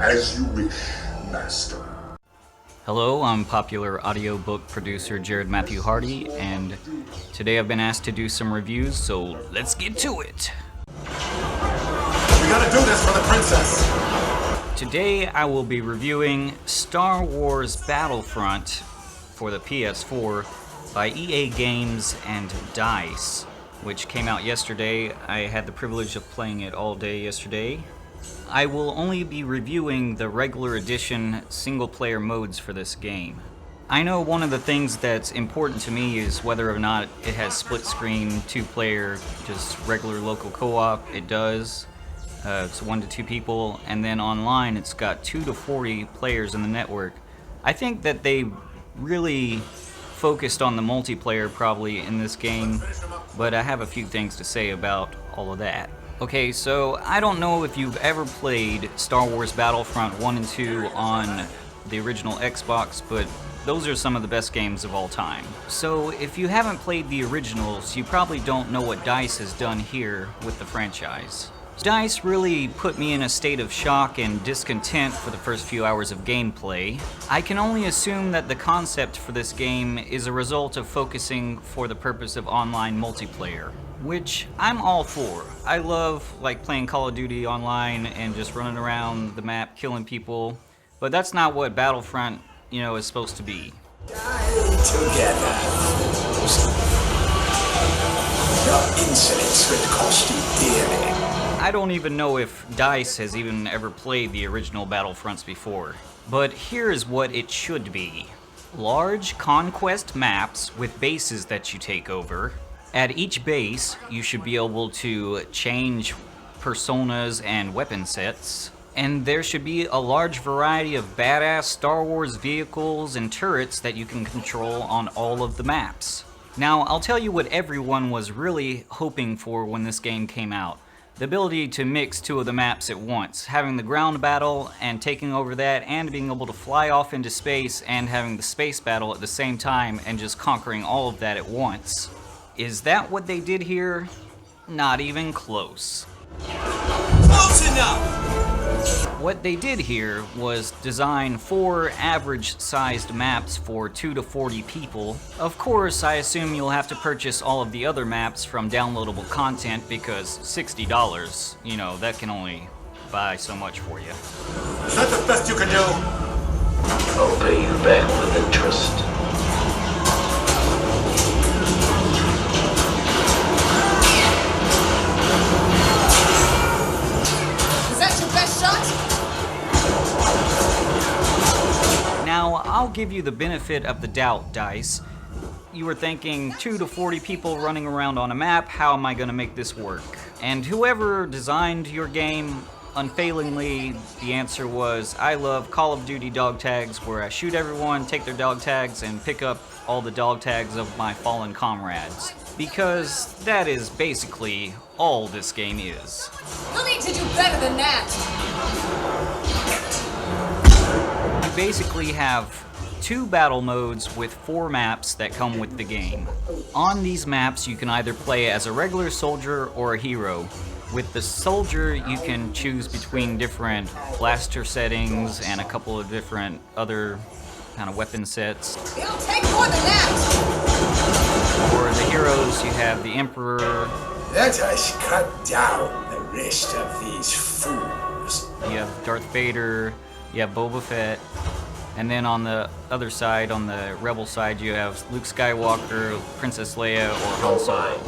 As you wish, Master. Hello, I'm popular audiobook producer Jarrod Matthew Hardy, and today I've been asked to do some reviews, so let's get to it! We gotta do this for the princess! Today I will be reviewing Star Wars Battlefront for the PS4 by EA Games and DICE, which came out yesterday. I had the privilege of playing it all day yesterday. I will only be reviewing the regular edition single-player modes for this game. I know one of the things that's important to me is whether or not it has split-screen, two-player, just regular local co-op. It does. It's 1 to 2 people, and then online it's got 2 to 40 players in the network. I think that they really focused on the multiplayer probably in this game, but I have a few things to say about all of that. Okay, so I don't know if you've ever played Star Wars Battlefront 1 and 2 on the original Xbox, but those are some of the best games of all time. So if you haven't played the originals, you probably don't know what DICE has done here with the franchise. DICE really put me in a state of shock and discontent for the first few hours of gameplay. I can only assume that the concept for this game is a result of focusing for the purpose of online multiplayer, which I'm all for. I love playing Call of Duty online and just running around the map killing people, but that's not what Battlefront, is supposed to be. Die together. Your insolence will cost you dearly. I don't even know if DICE has even ever played the original Battlefronts before, but here's what it should be. Large conquest maps with bases that you take over. At each base, you should be able to change personas and weapon sets, and there should be a large variety of badass Star Wars vehicles and turrets that you can control on all of the maps. Now, I'll tell you what everyone was really hoping for when this game came out. The ability to mix 2 of the maps at once, having the ground battle and taking over that, and being able to fly off into space and having the space battle at the same time and just conquering all of that at once. Is that what they did here? Not even close. Close enough! What they did here was design 4 average-sized maps for 2 to 40 people. Of course, I assume you'll have to purchase all of the other maps from downloadable content because $60, that can only buy so much for you. Is that the best you can do? I'll pay you back with interest. Is that your best shot? Now, I'll give you the benefit of the doubt, DICE. You were thinking 2 to 40 people running around on a map, how am I going to make this work? And whoever designed your game, unfailingly, the answer was, I love Call of Duty dog tags where I shoot everyone, take their dog tags, and pick up all the dog tags of my fallen comrades. Because that is basically all this game is. You'll need to do better than that. You basically have 2 battle modes with 4 maps that come with the game. On these maps, you can either play as a regular soldier or a hero. With the soldier, you can choose between different blaster settings and a couple of different other kind of weapon sets. It'll take more than that. For the heroes, you have the Emperor. Let us cut down the rest of these fools. You have Darth Vader. You have Boba Fett. And then on the other side, on the Rebel side, you have Luke Skywalker, Princess Leia, or Han Solo.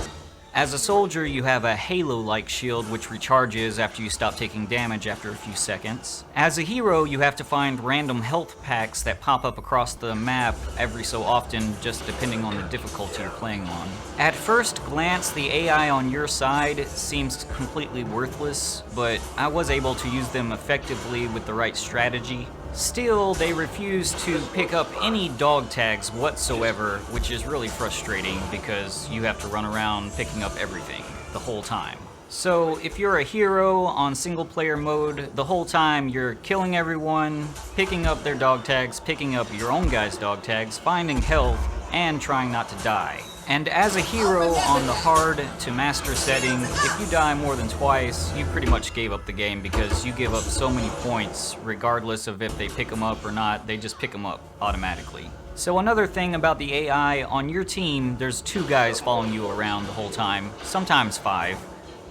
As a soldier, you have a halo-like shield which recharges after you stop taking damage after a few seconds. As a hero, you have to find random health packs that pop up across the map every so often, just depending on the difficulty you're playing on. At first glance, the AI on your side seems completely worthless, but I was able to use them effectively with the right strategy. Still, they refuse to pick up any dog tags whatsoever, which is really frustrating because you have to run around picking up everything the whole time. So if you're a hero on single player mode, the whole time you're killing everyone, picking up their dog tags, picking up your own guy's dog tags, finding health, and trying not to die. And as a hero on the hard to master setting, if you die more than twice, you pretty much gave up the game because you give up so many points regardless of if they pick them up or not, they just pick them up automatically. So another thing about the AI, on your team, there's 2 guys following you around the whole time, sometimes 5,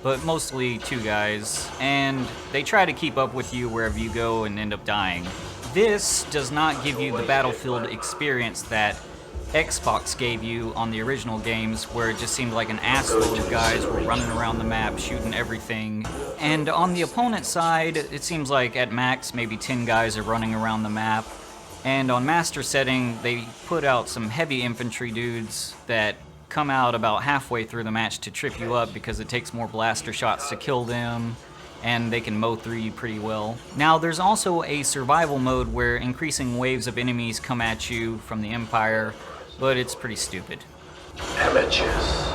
but mostly 2 guys, and they try to keep up with you wherever you go and end up dying. This does not give you the Battlefield experience that Xbox gave you on the original games, where it just seemed like an assload of guys were running around the map shooting everything. And on the opponent side, it seems like at max maybe 10 guys are running around the map. And on master setting, they put out some heavy infantry dudes that come out about halfway through the match to trip you up because it takes more blaster shots to kill them, and they can mow through you pretty well. Now, there's also a survival mode where increasing waves of enemies come at you from the Empire, but it's pretty stupid. Amateurs.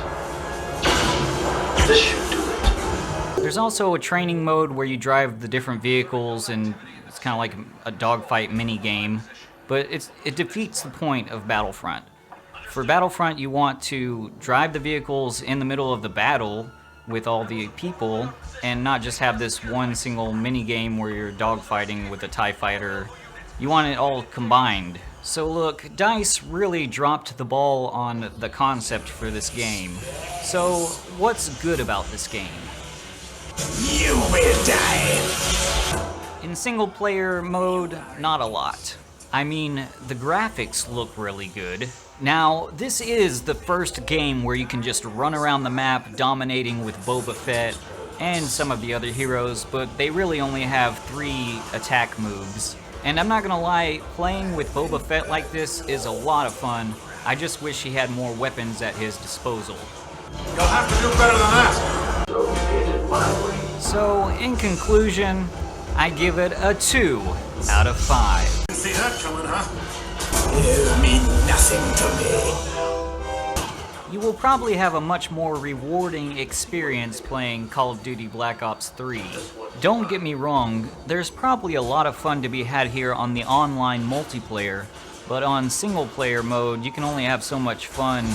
This should do it. There's also a training mode where you drive the different vehicles, and it's kind of like a dogfight mini game, but it defeats the point of Battlefront. For Battlefront, you want to drive the vehicles in the middle of the battle with all the people, and not just have this one single mini game where you're dogfighting with a TIE fighter. You want it all combined. So look, DICE really dropped the ball on the concept for this game. So what's good about this game? You will die. In single player mode, not a lot. I mean, the graphics look really good. Now, this is the first game where you can just run around the map dominating with Boba Fett and some of the other heroes, but they really only have 3 attack moves. And I'm not gonna lie, playing with Boba Fett like this is a lot of fun. I just wish he had more weapons at his disposal. You'll have to do better than that. So get it my way. So, in conclusion, I give it a 2 out of 5. Didn't see that coming, huh? You mean nothing to me. You will probably have a much more rewarding experience playing Call of Duty Black Ops 3. Don't get me wrong, there's probably a lot of fun to be had here on the online multiplayer, but on single player mode you can only have so much fun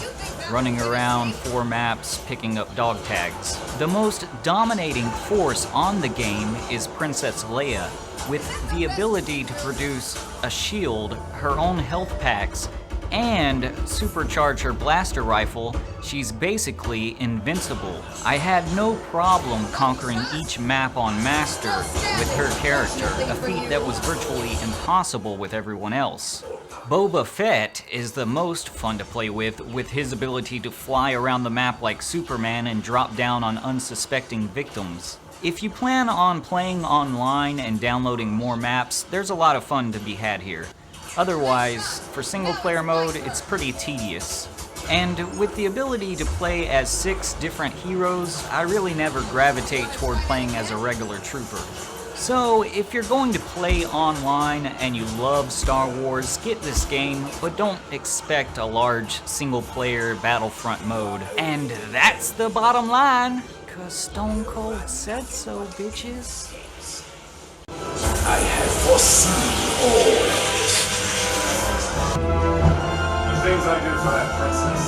running around 4 maps picking up dog tags. The most dominating force on the game is Princess Leia, with the ability to produce a shield, her own health packs, and supercharge her blaster rifle. She's basically invincible. I had no problem conquering each map on Master with her character, a feat that was virtually impossible with everyone else. Boba Fett is the most fun to play with his ability to fly around the map like Superman and drop down on unsuspecting victims. If you plan on playing online and downloading more maps, there's a lot of fun to be had here. Otherwise, for single player mode, it's pretty tedious. And with the ability to play as 6 different heroes, I really never gravitate toward playing as a regular trooper. So, if you're going to play online and you love Star Wars, get this game, but don't expect a large single player Battlefront mode. And that's the bottom line, 'cause Stone Cold said so, bitches. I have foreseen all of this. The things I do for that princess.